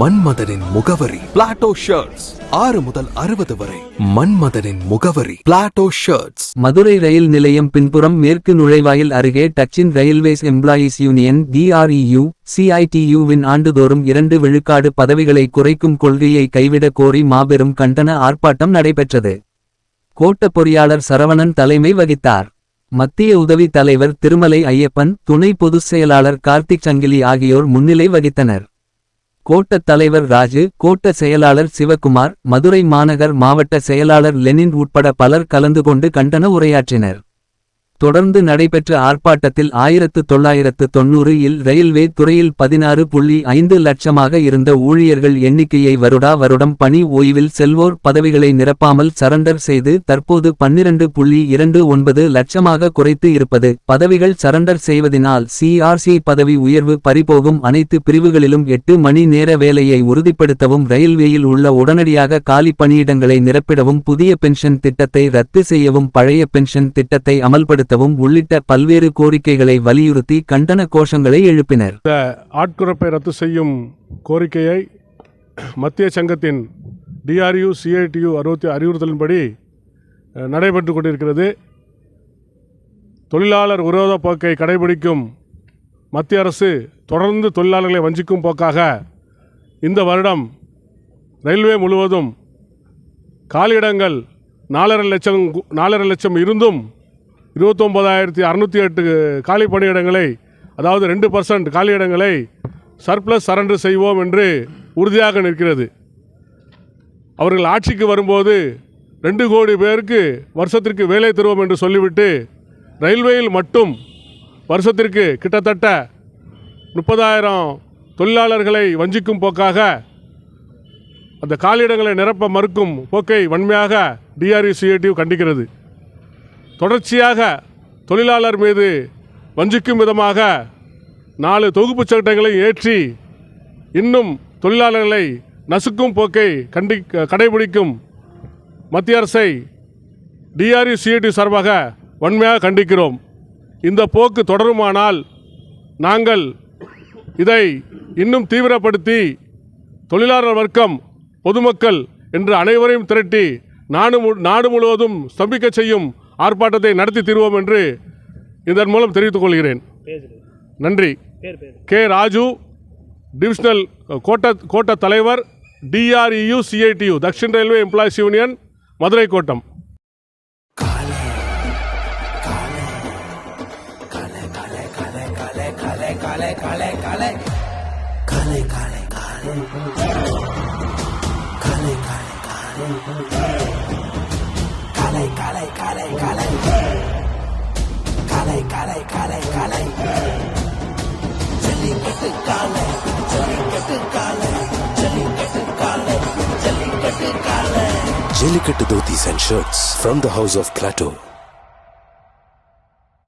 மன்மதனின் முகவரி Plato shirts. 6 முதல் 60 வரை. மன்மதனின் முகவரி பிளாட்டோ ஷர்ட்ஸ். மதுரை ரயில் நிலையம் பின்புறம் மேற்கு நுழைவாயில் அருகே டச்சின் ரயில்வேஸ் எம்ப்ளாயீஸ் யூனியன் DREU CITU-வின் ஆண்டுதோறும் 2 விழுக்காடு பதவிகளை குறைக்கும் கொள்கையை கைவிட கோரி மாபெரும் கண்டன ஆர்ப்பாட்டம் நடைபெற்றது. கோட்ட பொறியாளர் சரவணன் தலைமை வகித்தார். மத்திய உதவி தலைவர் திருமலை ஐயப்பன், துணை பொதுச் செயலாளர் கார்த்திக் சங்கிலி ஆகியோர் முன்னிலை வகித்தனர். கோட்டத் தலைவர் ராஜு, கோட்ட செயலாளர் சிவகுமார், மதுரை மாநகர் மாவட்ட செயலாளர் லெனின் உட்பட பலர் கலந்து கொண்டு கண்டன உரையாற்றினர். தொடர்ந்து நடைபெற்ற ஆர்ப்பாட்டத்தில் 1990 ரயில்வே துறையில் 16.5 லட்சமாக இருந்த ஊழியர்கள் எண்ணிக்கையை வருடம் பணி ஓய்வில் செல்வோர் பதவிகளை நிரப்பாமல் சரண்டர் செய்து தற்போது 12.29 லட்சமாக குறைத்து இருப்பது, பதவிகள் சரண்டர் செய்வதினால் CRC பதவி உயர்வு பறிபோகும், அனைத்து பிரிவுகளிலும் 8 மணி நேர வேலையை உறுதிப்படுத்தவும், ரயில்வேயில் உள்ள உடனடியாக காலி பணியிடங்களை நிரப்பிடவும், புதிய பென்ஷன் திட்டத்தை ரத்து செய்யவும், பழைய பென்ஷன் திட்டத்தை அமல்படுத்த உள்ளிட்ட பல்வேறு கோரிக்கைகளை வலியுறுத்தி கண்டன கோஷங்களை எழுப்பினர். இந்த ஆட்குறைப்பை ரத்து செய்யும் கோரிக்கையை மத்திய சங்கத்தின் DREU CITU அறிவுறுத்தலின்படி நடைபெற்றுக் கொண்டிருக்கிறது. தொழிலாளர் விரோத போக்கை கடைபிடிக்கும் மத்திய அரசு தொடர்ந்து தொழிலாளர்களை வஞ்சிக்கும் போக்காக இந்த வருடம் ரயில்வே முழுவதும் காலியிடங்கள் 4.5 லட்சம் இருந்தும் 29,608 காலி பணியிடங்களை, அதாவது 2% காலியிடங்களை சர்ப்ளஸ் சரண்டர் செய்வோம் என்று உறுதியாக நிற்கிறது. அவர்கள் ஆட்சிக்கு வரும்போது 2 கோடி பேருக்கு வருஷத்திற்கு வேலை தருவோம் என்று சொல்லிவிட்டு ரயில்வேயில் மட்டும் வருஷத்திற்கு கிட்டத்தட்ட 30,000 தொழிலாளர்களை வஞ்சிக்கும் போக்காக அந்த காலியிடங்களை நிரப்ப மறுக்கும் போக்கை வன்மையாக DREU CITU கண்டிக்கிறது. தொடர்ச்சியாக தொழிலாளர் மீது வஞ்சிக்கும் விதமாக 4 தொகுப்புச் சட்டங்களை ஏற்றி இன்னும் தொழிலாளர்களை நசுக்கும் போக்கை கடைபிடிக்கும் மத்திய அரசை DREU CITU சார்பாக வன்மையாக கண்டிக்கிறோம். இந்த போக்கு தொடருமானால் நாங்கள் இதை இன்னும் தீவிரப்படுத்தி தொழிலாளர் வர்க்கம், பொதுமக்கள் என்று அனைவரையும் திரட்டி நாடு முழுவதும் ஸ்தம்பிக்க செய்யும் ஆர்ப்பாட்டத்தை நடத்தி தீர்வோம் என்று இதன் மூலம் தெரிவித்துக் கொள்கிறேன். நன்றி. கே ராஜு, டிவிஷனல் கோட்ட தலைவர், DREU CITU Dakshin railway employees union, Madurai Kottam. Jellicate dhotis and shirts from the house of Plateau.